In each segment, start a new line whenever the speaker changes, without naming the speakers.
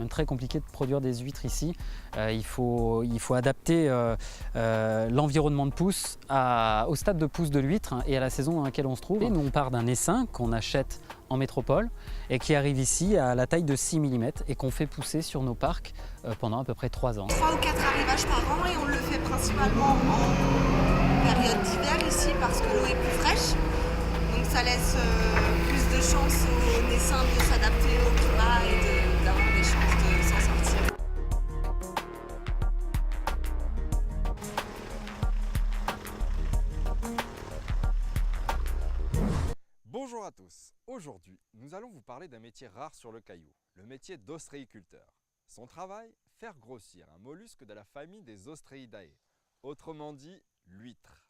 même très compliqué de produire des huîtres ici. Il faut adapter l'environnement de pousse au stade de pousse de l'huître et à la saison dans laquelle on se trouve. Et nous, on part d'un essaim qu'on achète en métropole et qui arrive ici à la taille de 6 mm et qu'on fait pousser sur nos parcs pendant à peu près 3 ans.
3 ou 4 arrivages par an et on le fait principalement en période d'hiver ici parce que l'eau est plus fraîche. Donc ça laisse plus de chance aux naissins de s'adapter au climat et d'avoir des chances de s'en sortir.
Bonjour à tous, aujourd'hui nous allons vous parler d'un métier rare sur le Caillou, le métier d'ostréiculteur. Son travail, faire grossir un mollusque de la famille des Ostreidae, autrement dit l'huître.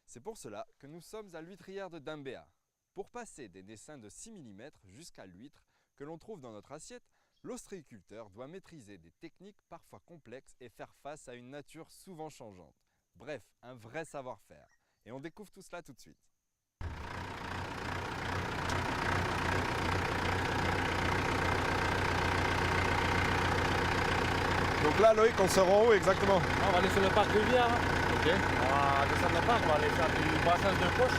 C'est pour cela que nous sommes à l'huîtrière de Dimbéa. Pour passer des naissins de 6 mm jusqu'à l'huître que l'on trouve dans notre assiette, l'ostréiculteur doit maîtriser des techniques parfois complexes et faire face à une nature souvent changeante. Bref, un vrai savoir-faire. Et on découvre tout cela tout de suite. Donc là, Loïc, on se rend où exactement?
On va aller sur le parc Rivière.
Ok.
On va descendre le parc, on va aller faire du brassage de poche.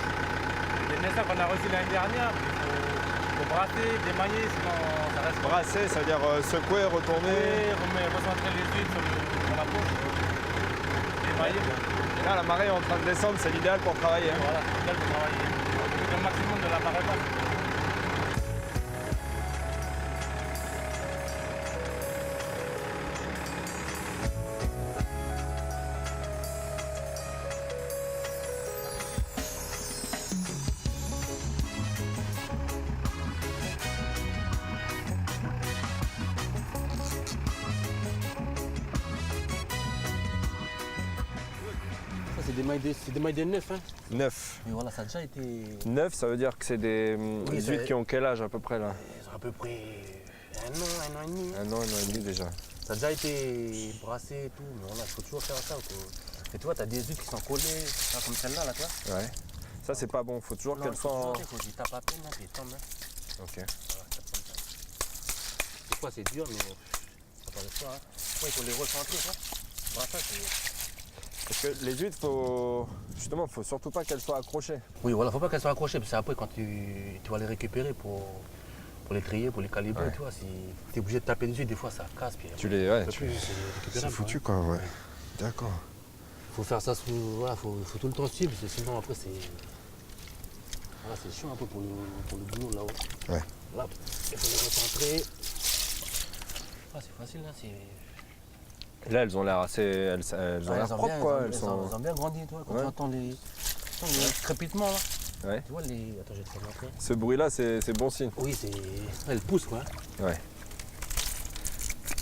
Des naissins qu'on a reçus l'année dernière. Il faut brasser, démailler, sinon ça reste.
Brasser, ça veut dire secouer, retourner.
Recentrer les huîtres sur la poche. Démailler.
Et là, la marée est en train de descendre, c'est l'idéal pour travailler. Hein.
Voilà, c'est idéal pour travailler. Le maximum de la marée basse. C'est des mailles de neuf. Hein.
Neuf.
Mais voilà, ça a déjà été.
Neuf, ça veut dire que c'est des huîtres qui ont quel âge à peu près là?
Ils ont à peu près un an et demi.
Un an et demi déjà.
Ça a déjà été brassé et tout, mais voilà, il faut toujours faire ça. Et tu vois, tu as des huîtres qui sont collées, comme celle-là, là, tu vois.
Ouais. Ça, c'est pas bon, faut toujours qu'elles soient.
Il faut qu'ils tapent à peine, puis ils tombent. Hein.
Ok.
Voilà, ça comme ça. Des fois, c'est dur, mais faut pas le choix. Hein. Des fois, il faut les recentrer, quoi. Brassage, c'est.
Parce que les huîtres, justement, faut surtout pas qu'elles soient accrochées.
Oui, voilà, faut pas qu'elles soient accrochées, parce que après, quand tu vas les récupérer pour les trier, pour les calibrer, tu vois, si tu es obligé de taper dessus, des fois ça casse. Puis
c'est foutu quoi, ouais. D'accord.
Faut faire ça voilà, faut tout le temps suivre, parce que sinon après c'est. Voilà, c'est chiant un peu pour le boulot là-haut.
Ouais.
Voilà, il faut les recentrer. Ah, c'est facile là, c'est.
Là, elles ont l'air assez. Elles ont l'air propres quoi.
Elles ont bien grandi, toi, quand tu entends les crépitements là.
Ouais.
Tu vois les. Attends, je vais te montrer.
Ce bruit-là, c'est bon signe.
Oui, c'est. Elle pousse quoi.
Ouais.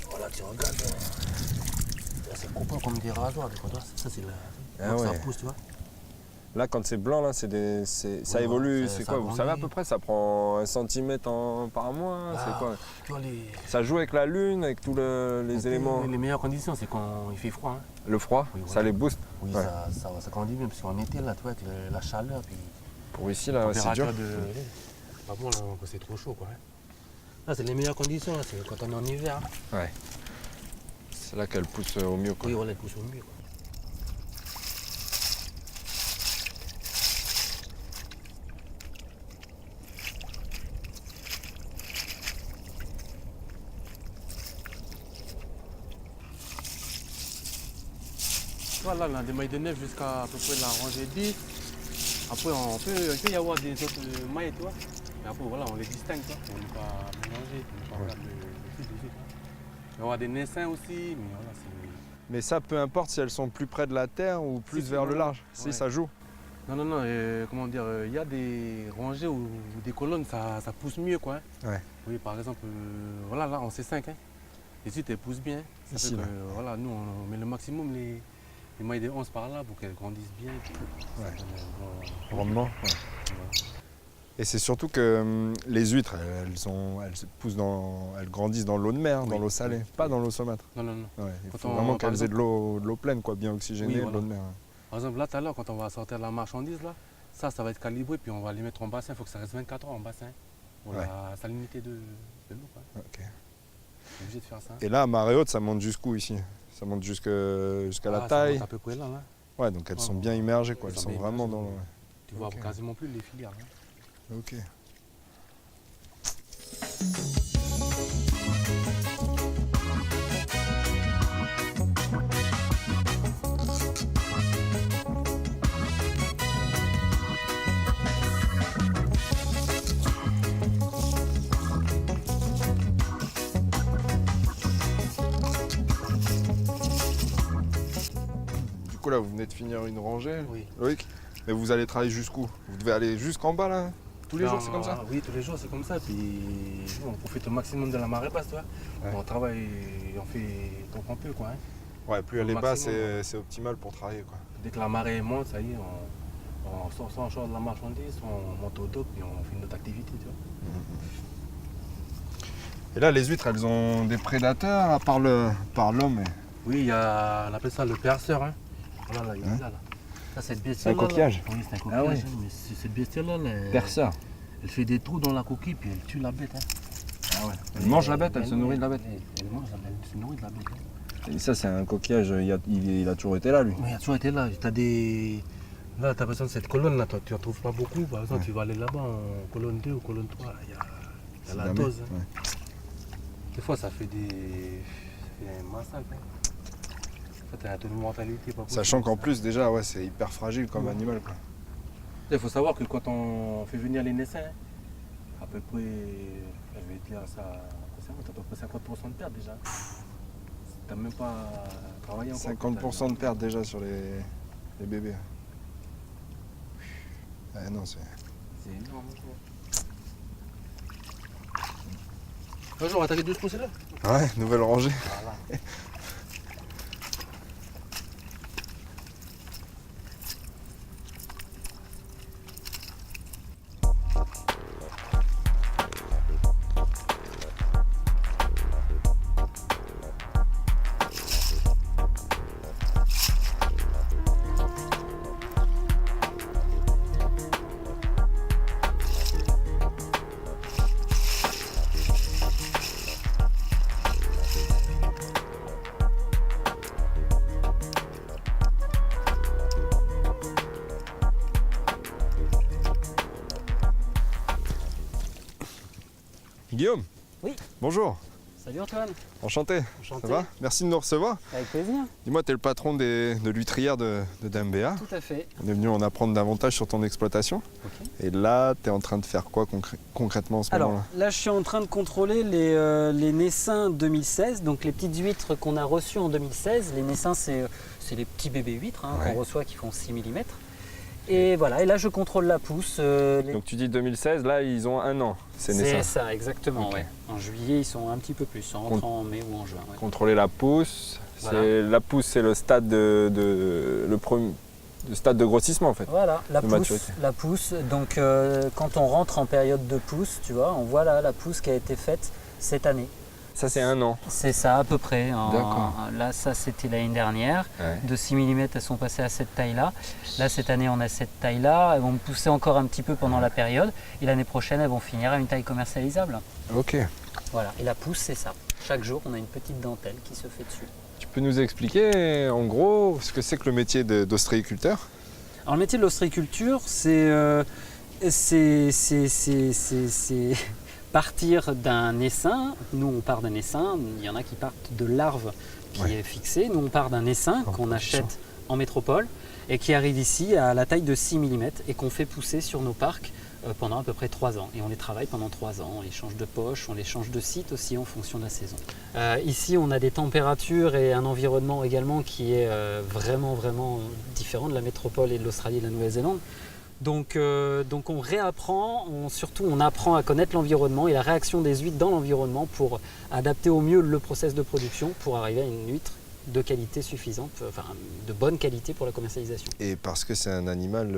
Voilà, tu regardes. Là, c'est coupant comme des rasoirs, tu vois. Ça, c'est la.
Ah ouais.
Ça pousse, tu vois.
Là, quand c'est blanc, là, ça évolue. C'est quoi? Vous savez à peu près, ça prend 1 cm par mois. C'est quoi?
Tu vois,
Ça joue avec la lune, avec tous les éléments.
Les meilleures conditions, c'est quand il fait froid. Hein.
Le froid,
oui,
ça
voilà.
les booste.
Oui,
ouais.
ça grandit bien, parce qu'en été, là, tu vois, avec la chaleur, puis.
Pour ici, là, c'est dur.
C'est pas bon, là, quand c'est trop chaud, quoi. Hein. Là, c'est les meilleures conditions, là, c'est quand on est en hiver. Hein.
Ouais. C'est là qu'elle pousse au mieux, quoi.
Oui, voilà, elle pousse au mieux, quoi. Voilà, on a des mailles de neuf jusqu'à peu près la rangée 10. Après, il peut y avoir des autres mailles, tu vois. Mais après, voilà, on les distingue, quoi. On ne peut pas mélanger, on ne peut pas regarder le fil dessus. Il va y avoir des naissins aussi, mais voilà, c'est.
Mais ça, peu importe si elles sont plus près de la terre ou plus vers le large. Si, ça joue.
Non, comment dire, il y a des rangées ou des colonnes, ça pousse mieux, quoi. Hein.
Ouais.
Oui, par exemple, voilà, là, on C5, hein. Les huîtres, elles poussent bien. Ça
ici,
fait que,
là.
voilà, nous, on met le maximum les mailles de 11 par là pour qu'elles grandissent bien.
Ouais. Rendement. Ouais. Et c'est surtout que les huîtres, elles grandissent dans l'eau de mer, dans l'eau salée, pas dans l'eau saumâtre.
Non.
Ouais, il faut vraiment qu'elles aient de l'eau pleine, quoi, bien oxygénée,
voilà.
de l'eau de mer.
Par exemple, là, tout à l'heure, quand on va sortir la marchandise, là, ça va être calibré, puis on va les mettre en bassin. Il faut que ça reste 24 heures en bassin pour la salinité de l'eau.
Ok.
est obligé de faire ça.
Et là, à marée haute, ça monte jusqu'où ici? Ça monte jusqu'à la taille?
Ça monte à peu près là.
Ouais, donc elles sont bien immergées, quoi.
Elles
Elles
sont
sont
bien
vraiment
immergées,
dans le...
Tu vois
Ok.
quasiment plus les filières.
Ok. Du coup, là, vous venez de finir une rangée,
Oui.
Loïc. Mais vous allez travailler jusqu'où? Vous devez aller jusqu'en bas, là? Tous les jours, c'est comme ça?
Oui, tous les jours, c'est comme ça. Puis on profite au maximum de la marée basse, tu vois.
Ouais.
On travaille, on fait tant qu'on peut, quoi.
Ouais, plus elle
Au
est basse,
maximum,
c'est optimal pour travailler, quoi.
Dès que la marée monte, ça y est, on sort soit on sort de la marchandise, soit on monte au dock, puis on fait notre activité, tu vois.
Et là, les huîtres, elles ont des prédateurs, à part l'homme.
Oui, on appelle ça le perceur. Hein. Voilà, là, il
Hein
est là. Ça, cette bestiole.
un coquillage?
Oui, c'est un
Ah
coquillage.
ouais.
Hein, mais cette bestiole-là,
Perceur.
elle fait des trous dans la coquille, puis elle tue la bête. Hein.
Ah ouais. Elle mange la bête, elle se nourrit de la bête.
Elle mange, elle se nourrit de la bête. Hein.
Et ça, c'est un coquillage, il a toujours été là, lui.
Oui, il a toujours été là. Là, tu as besoin de cette colonne, là, toi, tu n'en trouves pas beaucoup. Par exemple,
Ouais.
tu vas aller là-bas en colonne 2 ou colonne 3. Là, il y a
C'est
la
damé.
dose. Hein.
Ouais.
Des fois, ça fait un massacre. Hein. En fait, tu as une mentalité pas possible.
Sachant qu'en plus, déjà, ouais, c'est hyper fragile comme
Ouais.
animal, quoi.
Il faut savoir que quand on fait venir les naissins, à peu près, je vais dire ça, tu as à peu près 50% de perte déjà. Tu n'as même pas travaillé encore.
50% de perte déjà sur les bébés. Ah non, c'est...
C'est énorme. Un jour, on va attaquer 12 pouces là.
Ouais, nouvelle rangée.
Voilà.
Guillaume.
Oui.
Bonjour,
Salut Antoine,
enchanté.
enchanté.
Ça va? Merci de nous recevoir.
Avec plaisir.
Dis-moi, tu es le patron de l'huîtrière de Dembéa.
Tout à fait.
On est venu en apprendre davantage sur ton exploitation.
Ok.
Et là, tu es en train de faire quoi concrètement en ce
Alors
moment-là?
là, je suis en train de contrôler les naissins 2016, donc les petites huîtres qu'on a reçues en 2016. Les naissins, c'est les petits bébés huîtres
Ouais.
qu'on reçoit qui font 6 mm. Et voilà, et là je contrôle la pousse.
Donc tu dis 2016, là ils ont 1 an, ces
C'est
naissins.
ça, exactement.
Ok.
Ouais. En juillet, ils sont un petit peu plus, en rentrant en mai ou en juin. Ouais.
Contrôler la pousse.
Voilà.
La pousse, c'est le stade le stade de grossissement en fait.
Voilà,
De maturité.
la pousse. Donc quand on rentre en période de pousse, tu vois, on voit là la pousse qui a été faite cette année.
Ça c'est 1 an.
C'est ça à peu près.
D'accord.
Là, ça c'était l'année dernière.
Ouais.
De 6 mm, elles sont passées à cette taille-là. Là, cette année, on a cette taille-là. Elles vont pousser encore un petit peu pendant la période. Et l'année prochaine, elles vont finir à une taille commercialisable.
Ok.
Voilà. Et la pousse, c'est ça. Chaque jour, on a une petite dentelle qui se fait dessus.
Tu peux nous expliquer en gros ce que c'est que le métier d'ostréiculteur?
Alors, le métier de l'ostréiculture, c'est partir d'un essaim. Nous, on part d'un essaim. Il y en a qui partent de larve qui
Ouais.
est fixée. Nous, on part d'un essaim
En
qu'on
production.
achète en métropole et qui arrive ici à la taille de 6 mm et qu'on fait pousser sur nos parcs pendant à peu près 3 ans. Et on les travaille pendant 3 ans. On les change de poche, on les change de site aussi en fonction de la saison. Ici, on a des températures et un environnement également qui est vraiment différent de la métropole et de l'Australie et de la Nouvelle-Zélande. Donc on réapprend, surtout on apprend à connaître l'environnement et la réaction des huîtres dans l'environnement pour adapter au mieux le process de production pour arriver à une huître de qualité suffisante, enfin de bonne qualité pour la commercialisation.
Et parce que c'est un animal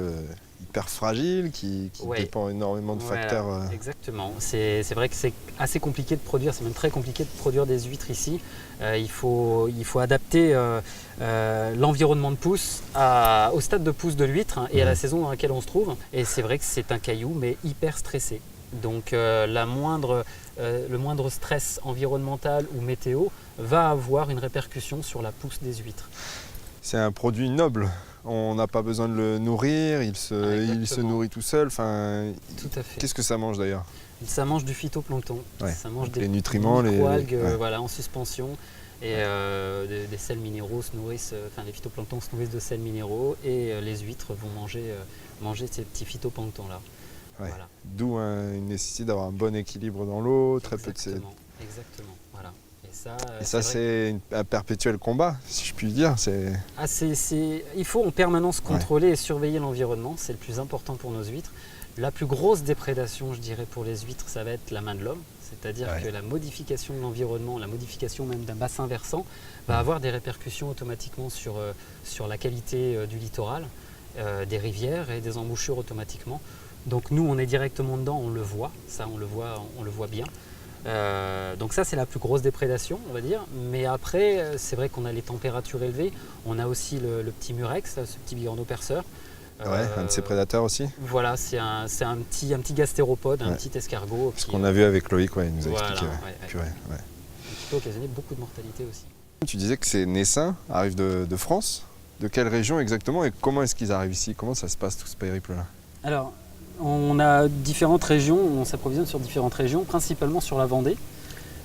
hyper fragile qui
Ouais.
dépend énormément de
Voilà,
facteurs.
Exactement. C'est vrai que c'est assez compliqué de produire, c'est même très compliqué de produire des huîtres ici. Il faut adapter l'environnement de pousse au stade de pousse de l'huître et à la saison dans laquelle on se trouve. Et c'est vrai que c'est un caillou, mais hyper stressé. Donc le moindre stress environnemental ou météo va avoir une répercussion sur la pousse des huîtres.
C'est un produit noble. On n'a pas besoin de le nourrir, il se nourrit tout seul. Enfin,
tout à fait.
Qu'est-ce que ça mange d'ailleurs?
Ça mange du phytoplancton.
Ouais.
Ça mange
les nutriments, les
microalgues
ouais.
voilà, en suspension. Et des sels minéraux se nourrissent, les phytoplanctons se nourrissent de sels minéraux et les huîtres vont manger ces petits phytoplanctons-là.
Ouais.
Voilà.
D'où une nécessité d'avoir un bon équilibre dans l'eau, très peu de sel.
Exactement, voilà.
Et ça, c'est un perpétuel combat, si je puis dire.
Il faut en permanence contrôler et surveiller l'environnement, c'est le plus important pour nos huîtres. La plus grosse déprédation, je dirais, pour les huîtres, ça va être la main de l'homme. C'est-à-dire que la modification de l'environnement, la modification même d'un bassin versant, va avoir des répercussions automatiquement sur la qualité du littoral, des rivières et des embouchures automatiquement. Donc nous, on est directement dedans, on le voit, ça on le voit bien. Donc ça, c'est la plus grosse déprédation, on va dire. Mais après, c'est vrai qu'on a les températures élevées. On a aussi le petit murex, ce petit bigorneau-perceur.
Un de ses prédateurs aussi.
Voilà, c'est un petit gastéropode, un petit escargot.
Ce qu'on a vu avec Loïc, il nous a expliqué.
Qui peut occasionner beaucoup de mortalité aussi.
Tu disais que ces naissins arrivent de France. De quelle région exactement et comment est-ce qu'ils arrivent ici? Comment ça se passe tout ce périple-là?
Alors, on a différentes régions, on s'approvisionne sur différentes régions, principalement sur la Vendée,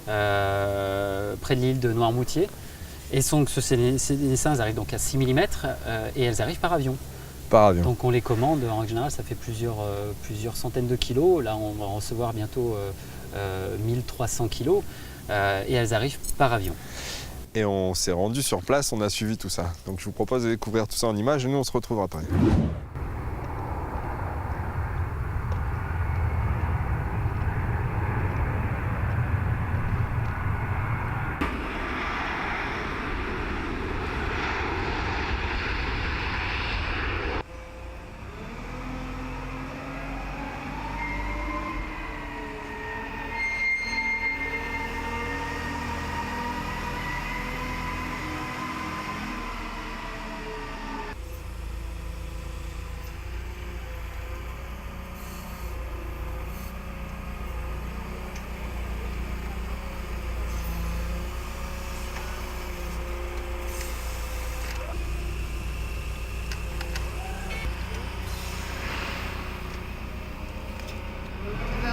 près de l'île de Noirmoutier. Et ces naissins, elles arrivent donc à 6 mm et elles arrivent par avion.
Par avion.
Donc on les commande, en général ça fait plusieurs centaines de kilos. Là on va en recevoir bientôt 1300 kilos et elles arrivent par avion.
Et on s'est rendu sur place, on a suivi tout ça. Donc je vous propose de découvrir tout ça en images et nous on se retrouve après.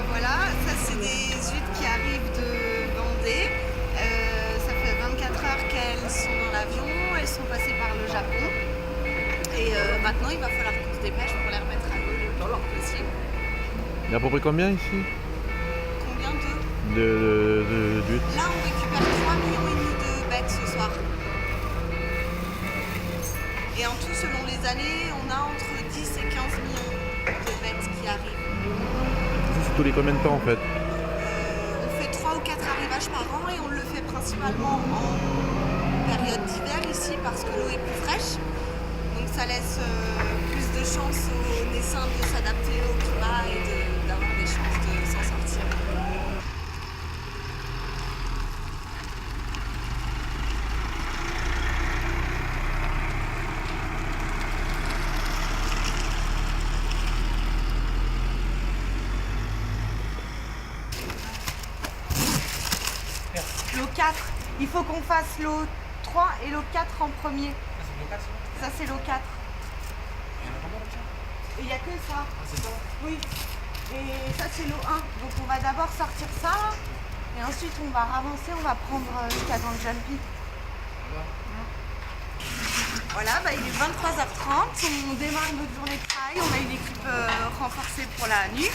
Voilà, ça c'est des huîtres qui arrivent de Vendée. Ça fait 24 heures qu'elles sont dans l'avion, elles sont passées par le Japon. Et maintenant il va falloir qu'on se dépêche pour les remettre à l'eau le plus vite possible.
Il y a à peu près combien ici?
Combien
d'huîtres?
Là on récupère 3,5 millions de bêtes ce soir. Et en tout, selon les années, on a entre 10 et 15 millions de bêtes qui arrivent.
C'est tous les combien de temps en fait?
On fait 3 ou 4 arrivages par an et on le fait principalement en période d'hiver ici parce que l'eau est plus fraîche. Donc ça laisse plus de chance aux naissins de s'adapter au climat et d'avoir des chances de s'en sortir. L'eau 4, il faut qu'on fasse l'eau 3 et l'eau 4 en premier. Ça c'est l'eau 4. Et il n'y a que ça. C'est ça? Oui. Et ça c'est l'eau 1. Donc on va d'abord sortir ça là. Et ensuite on va ravancer, on va prendre jusqu'à dans le jumpy. Voilà, il est 23h30, on démarre notre journée de travail, on a une équipe renforcée pour la nuit.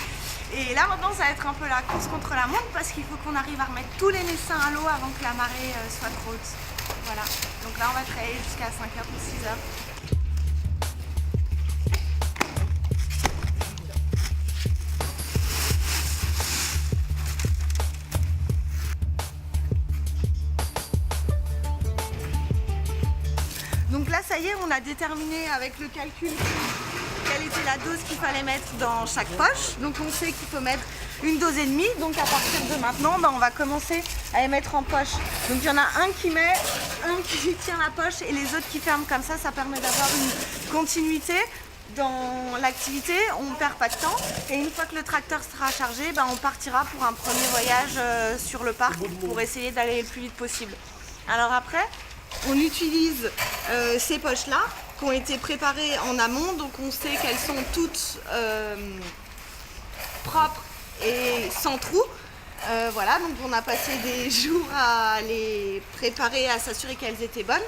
Et là maintenant ça va être un peu la course contre la montre parce qu'il faut qu'on arrive à remettre tous les naissins à l'eau avant que la marée soit trop haute. Voilà, donc là on va travailler jusqu'à 5h ou 6h. Donc là ça y est, on a déterminé avec le calcul quelle était la dose qu'il fallait mettre dans chaque poche. Donc on sait qu'il faut mettre une dose et demie. Donc à partir de maintenant, on va commencer à les mettre en poche. Donc il y en a un qui met, un qui tient la poche et les autres qui ferment comme ça. Ça permet d'avoir une continuité. dans l'activité, on ne perd pas de temps. Et une fois que le tracteur sera chargé, on partira pour un premier voyage sur le parc pour essayer d'aller le plus vite possible. Alors après, on utilise ces poches-là qui ont été préparées en amont, donc on sait qu'elles sont toutes propres et sans trous. Voilà, donc on a passé des jours à les préparer, à s'assurer qu'elles étaient bonnes.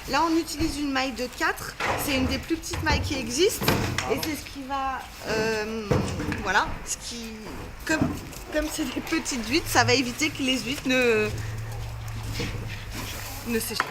Là, on utilise une maille de 4, c'est une des plus petites mailles qui existent. Et c'est ce qui va, voilà, comme c'est des petites huîtres, ça va éviter que les huîtres ne s'échappent.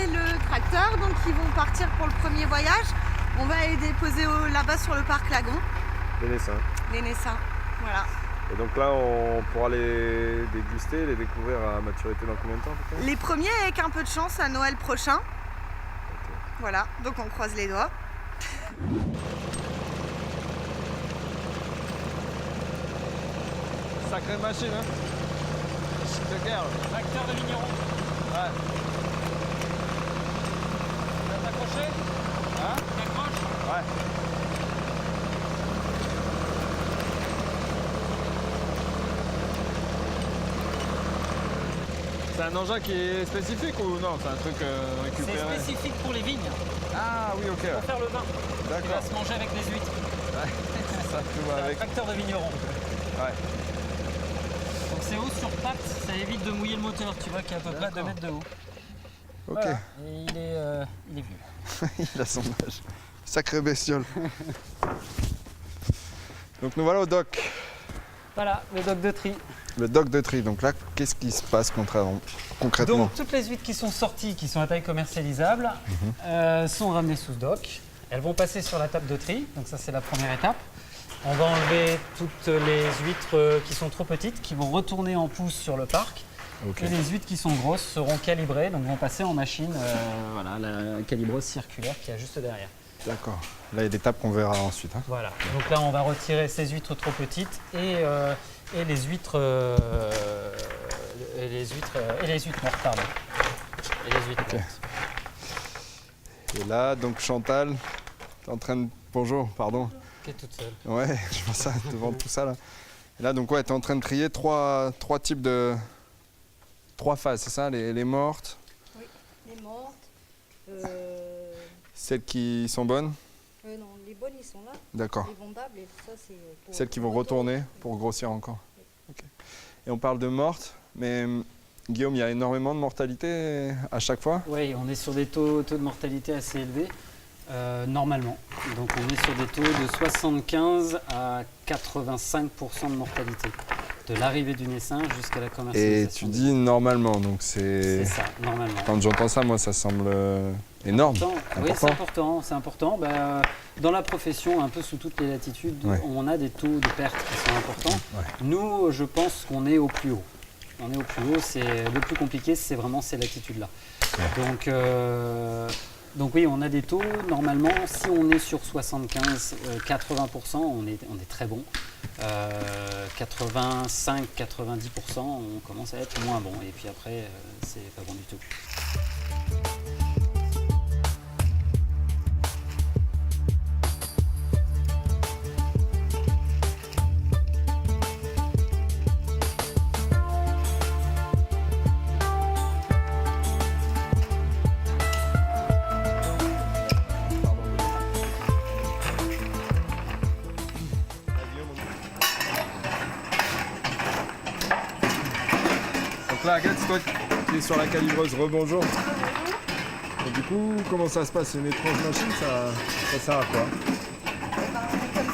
Le tracteur, donc ils vont partir pour le premier voyage. On va les déposer là-bas sur le parc Lagon.
Les naissins.
Les naissins, voilà.
Et donc là, on pourra les déguster, les découvrir à maturité dans combien de temps à peu près?
Les premiers avec un peu de chance à Noël prochain. Okay. Voilà, donc on croise les doigts.
Sacrée machine, hein? Machine de guerre.
Tracteur de vigneron.
Ouais.
T'accrocher?
Hein?
T'accroches?
Ouais. C'est un engin qui est spécifique ou non? C'est un truc récupéré?
C'est spécifique pour les vignes,
Ah oui, ok.
pour faire le vin. Il va
D'accord.
se manger avec les huîtres.
Ouais. Ça tout va
C'est un
avec.
tracteur de vigneron.
Ouais.
Donc c'est haut sur pattes, ça évite de mouiller le moteur, tu vois, qui est à peu près 2 mètres de haut.
Ok.
Voilà. Et il est vieux.
Il a son âge. Sacré bestiole. Donc nous voilà au dock.
Voilà, le dock de tri.
Le dock de tri. Donc là, qu'est-ce qui se passe concrètement?
Donc toutes les huîtres qui sont sorties, qui sont à taille commercialisable, sont ramenées sous ce dock. Elles vont passer sur la table de tri, donc ça c'est la première étape. On va enlever toutes les huîtres qui sont trop petites, qui vont retourner en pousse sur le parc.
Ok.
Et les huîtres qui sont grosses seront calibrées, donc vont passer en machine, voilà, la calibreuse circulaire qui est juste derrière.
D'accord. Là, il y a l'étape qu'on verra ensuite. Hein.
Voilà, donc là on va retirer ces huîtres trop petites et les huîtres mortes, pardon. Et les huîtres
Ok.
mortes.
Et là, donc Chantal, t'es en train de... Bonjour, pardon.
Qui est toute seule.
Ouais, je vois ça devant tout ça là. Et là, donc ouais, t'es en train de trier trois types de... 3 phases, c'est ça? Les mortes,
Oui, les mortes.
celles qui sont bonnes?
Non, les bonnes ils sont là.
D'accord.
Les vendables et ça c'est pour...
Celles qui vont retourner pour grossir encore. Ok. Et on parle de mortes, mais Guillaume, il y a énormément de mortalité à chaque fois?
Oui, on est sur des taux de mortalité assez élevés, normalement. Donc on est sur des taux de 75 à 85% de mortalité, de l'arrivée du naissin jusqu'à la
Et
commercialisation.
tu dis normalement, donc
C'est ça, normalement.
Quand j'entends ça, moi, ça semble énorme.
Oui, c'est important. C'est important. Dans la profession, un peu sous toutes les latitudes,
Ouais.
on a des taux de perte qui sont importants.
Ouais.
Nous, je pense qu'on est au plus haut. On est au plus haut. C'est le plus compliqué, c'est vraiment ces latitudes-là.
Ouais.
Donc oui, on a des taux. Normalement, si on est sur 75, 80%, on est très bon. 85, 90%, on commence à être moins bon. Et puis après, c'est pas bon du tout.
Donc là, Agathe, c'est toi qui es sur la calibreuse. Rebonjour. du coup, comment ça se passe? C'est une étrange machine, ça sert à quoi?
Comme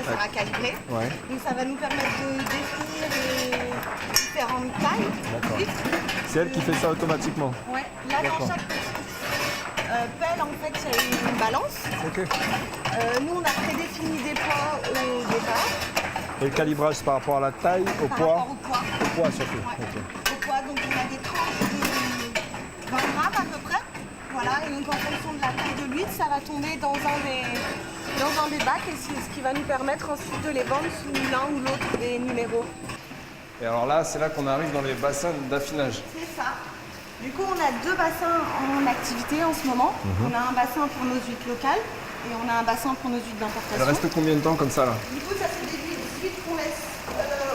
ça sera calibré.
Ouais.
Donc ça va nous permettre de définir les différentes tailles.
D'accord.
d'huîtres.
C'est elle qui fait ça automatiquement.
Ouais. Là, dans
D'accord.
chaque petite pelle, en fait, il y a une balance.
Ok.
Nous, on a prédéfini des poids au départ.
Et le calibrage, c'est par rapport à la taille, au
Par
poids?
rapport au poids.
Au poids surtout.
Ouais.
Ok.
Au poids, donc on a des tranches de 20 grammes à peu près. Voilà, et donc en fonction de la taille de l'huître, ça va tomber dans un des bacs et c'est ce qui va nous permettre ensuite de les vendre sous l'un ou l'autre des numéros.
Et alors là, c'est là qu'on arrive dans les bassins d'affinage.
C'est ça. Du coup, on a 2 bassins en activité en ce moment. On a un bassin pour nos huîtres locales et on a un bassin pour nos huîtres
Elle
d'importation.
reste combien de temps comme ça là?
Du coup, ça c'est des huîtres qu'on laisse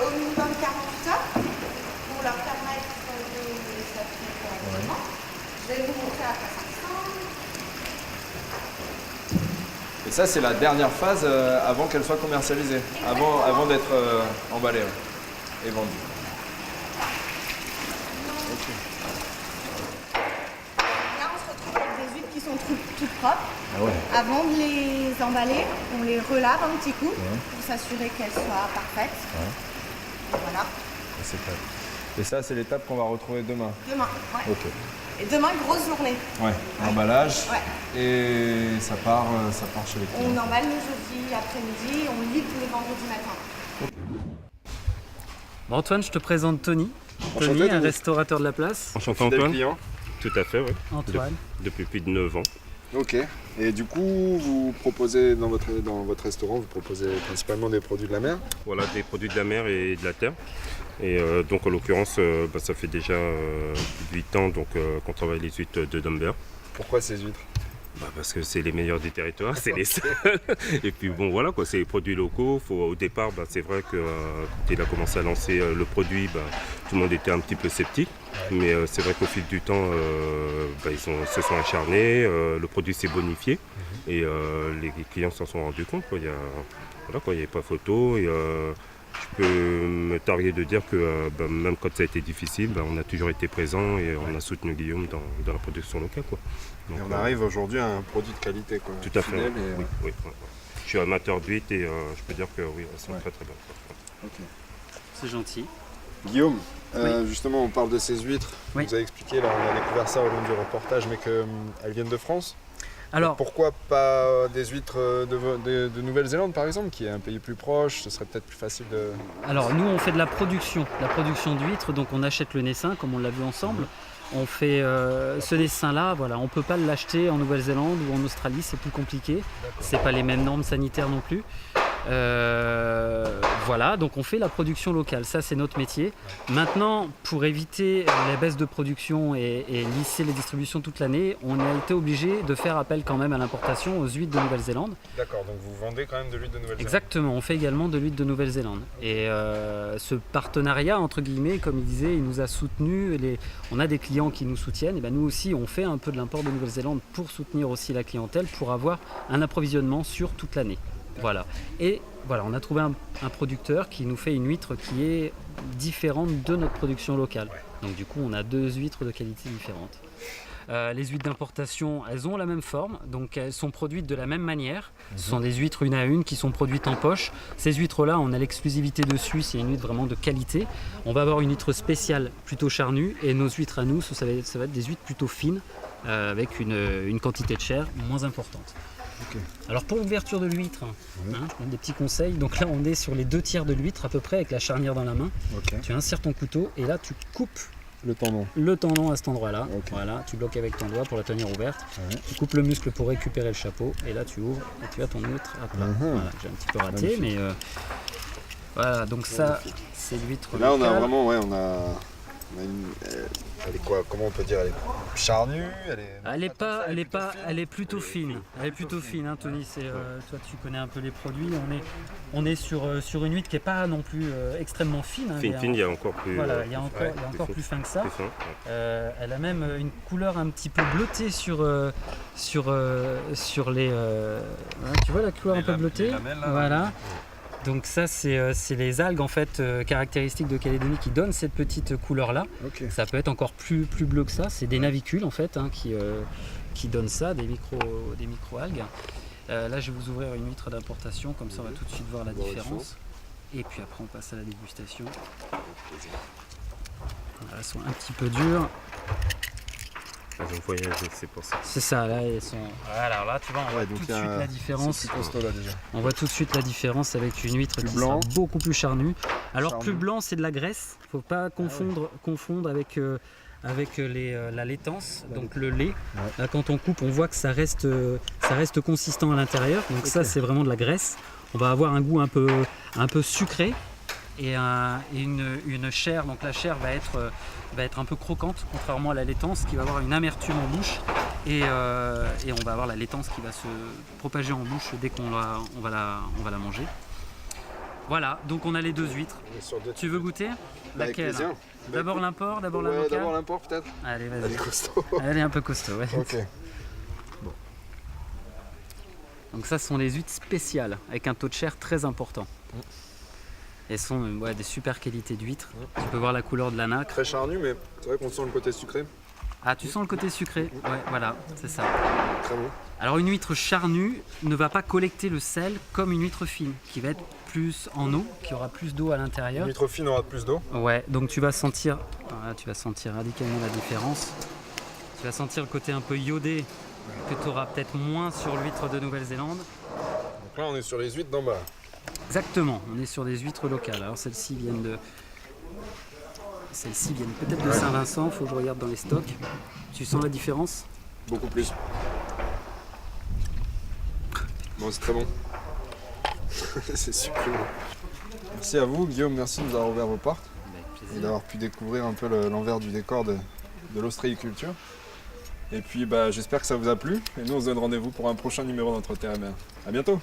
au minimum 48 heures pour leur permettre de s'affiner correctement. Je vais vous montrer après ça.
Et ça, c'est la dernière phase avant qu'elle soit commercialisée, avant d'être emballée et vendue.
Là, on se retrouve avec des huîtres qui sont toutes propres.
Ah ouais.
Avant de les emballer, on les relave un petit coup pour s'assurer qu'elles soient parfaites. Et voilà.
C'est clair. Et ça, c'est l'étape qu'on va retrouver demain.
Demain, ouais.
Ok.
Et demain, grosse journée.
Ouais. Emballage.
Ouais.
Et ça part chez les clients.
On emballe le jeudi après-midi, on livre le vendredi matin.
Bon, Antoine, je te présente Tony.
Enchanté,
Tony, un
Tony.
restaurateur de la place.
Enchanté
Fidèle
Antoine.
client.
Tout à fait, oui.
Antoine.
Depuis plus de 9 ans.
Ok. Et du coup, vous proposez dans votre restaurant, vous proposez principalement des produits de la mer?
Voilà, des produits de la mer et de la terre. Et donc en l'occurrence, ça fait déjà plus de 8 ans qu'on travaille les huîtres de Dumber.
Pourquoi ces huîtres?
Parce que c'est les meilleurs des territoires, c'est les seuls. Et puis bon voilà, quoi, c'est les produits locaux. Au départ, c'est vrai que quand il a commencé à lancer le produit, tout le monde était un petit peu sceptique. Mais c'est vrai qu'au fil du temps, ils se sont acharnés, le produit s'est bonifié et les clients s'en sont rendus compte. Il n'y avait pas photo. Et, je peux me targuer de dire que même quand ça a été difficile, on a toujours été présent et on a soutenu Guillaume dans la production locale, quoi. Donc,
Et on arrive aujourd'hui à un produit de qualité, quoi.
Tout à fait.
Fidèle
Oui. Je suis amateur d'huîtres et je peux dire que oui, elles sont très très bonnes.
Ok.
C'est gentil.
Guillaume, justement, on parle de ces huîtres.
Oui.
Vous avez expliqué, là, on a découvert ça au long du reportage, mais qu'elles viennent de France.
Alors,
Pourquoi pas des huîtres de Nouvelle-Zélande, par exemple, qui est un pays plus proche? Ce serait peut-être plus facile de...
alors, nous, on fait de la production d'huîtres, donc on achète le naissin, comme on l'a vu ensemble. On fait ce naissin-là, voilà, on ne peut pas l'acheter en Nouvelle-Zélande ou en Australie, c'est plus compliqué. C'est pas les mêmes normes sanitaires non plus. Voilà, donc on fait la production locale, ça c'est notre métier. Maintenant, pour éviter les baisses de production et lisser les distributions toute l'année, on a été obligé de faire appel quand même à l'importation aux huîtres de Nouvelle-Zélande.
D'accord, donc vous vendez quand même de l'huître de Nouvelle-Zélande.
Exactement, on fait également de l'huître de Nouvelle-Zélande. Et ce partenariat, entre guillemets, comme il disait, il nous a soutenus. On a des clients qui nous soutiennent. Et ben nous aussi, on fait un peu de l'import de Nouvelle-Zélande pour soutenir aussi la clientèle, pour avoir un approvisionnement sur toute l'année. Voilà. Et voilà, on a trouvé un producteur qui nous fait une huître qui est différente de notre production locale. Donc du coup, on a 2 huîtres de qualité différentes. Les huîtres d'importation, elles ont la même forme, donc elles sont produites de la même manière. Ce sont des huîtres une à une qui sont produites en poche. Ces huîtres-là, on a l'exclusivité dessus, c'est une huître vraiment de qualité. On va avoir une huître spéciale plutôt charnue et nos huîtres à nous, ça va être des huîtres plutôt fines avec une quantité de chair moins importante.
Ok.
Alors pour l'ouverture de l'huître, je donne des petits conseils. Donc là, on est sur les 2/3 de l'huître à peu près avec la charnière dans la main.
Ok.
Tu insères ton couteau et là, tu coupes
Le tendon.
le tendon à cet endroit-là.
Ok.
Voilà, tu bloques avec ton doigt pour la tenir ouverte.
Ouais.
Tu coupes le muscle pour récupérer le chapeau et là tu ouvres et tu as ton huître à plat. Voilà, j'ai un petit peu raté,
Magnifique.
mais voilà, donc ça c'est l'huître
Là, on a
locale.
vraiment, elle est quoi? Comment on peut dire? Elle est charnue?
Elle est plutôt fine. Elle est plutôt fine, hein, Tony. Toi, tu connais un peu les produits. On est sur une huître qui n'est pas non plus extrêmement fine. Hein,
Fine, il y a encore plus.
Voilà, il y a encore plus fin que ça.
Plus fin, ouais.
Elle a même une couleur un petit peu bleutée sur les. Tu vois la couleur un peu bleutée?
lamelles, là,
Voilà. Donc ça, c'est les algues en fait caractéristiques de Calédonie qui donnent cette petite couleur-là.
Ok.
Ça peut être encore plus bleu que ça. C'est des navicules en fait hein, qui donnent ça, des micro-algues. Là, je vais vous ouvrir une huître d'importation, comme ça on va tout de suite voir la différence. Et puis après, on passe à la dégustation. Elles sont un petit peu dures.
Elles ont voyagé, c'est pour ça.
C'est ça, là, elles sont. Voilà, alors là, tu vois, on voit tout de suite la différence.
C'est plus costaud là déjà.
On voit tout de suite la différence avec une huître
Plus
qui
blanc.
sera beaucoup plus charnue. Alors
Charnu.
plus blanc, c'est de la graisse. Faut pas confondre avec la laitance, donc le lait.
Ouais.
Là, quand on coupe, on voit que ça reste consistant à l'intérieur. Donc ça, c'est vraiment de la graisse. On va avoir un goût un peu sucré et une chair. Donc la chair va être un peu croquante, contrairement à la laitance qui va avoir une amertume en bouche. Et on va avoir la laitance qui va se propager en bouche dès qu'on va la manger. Voilà, donc on a les deux huîtres. Tu veux goûter?
Avec
Laquelle?
plaisir.
D'abord l'import, d'abord la
Ouais,
locale.
d'abord l'import peut-être.
Allez, vas-y.
Elle est costaud.
Elle est un peu costaud, ouais.
Ok.
Donc ça, ce sont les huîtres spéciales, avec un taux de chair très important. Elles sont des super qualités d'huîtres. Tu peux voir la couleur de la nacre.
Très charnu, mais c'est vrai qu'on sent le côté sucré.
Ah, tu sens le côté sucré? Ouais, voilà, c'est ça.
Très bon.
Alors une huître charnue ne va pas collecter le sel comme une huître fine, qui va être plus en eau, qui aura plus d'eau à l'intérieur.
Une huître fine aura plus d'eau.
Ouais, donc tu vas sentir radicalement la différence. Tu vas sentir le côté un peu iodé que tu auras peut-être moins sur l'huître de Nouvelle-Zélande.
Donc là, on est sur les huîtres d'en bas.
Exactement, on est sur des huîtres locales. Alors celles-ci viennent peut-être de Saint-Vincent, faut que je regarde dans les stocks. Tu sens la différence?
Beaucoup plus. Bon, c'est très bon. C'est super bon. Merci à vous, Guillaume. Merci de nous avoir ouvert vos portes et d'avoir pu découvrir un peu l'envers du décor de l'ostréiculture. Et puis, j'espère que ça vous a plu. Et nous, on se donne rendez-vous pour un prochain numéro d'Entre Terre et Mer. À bientôt!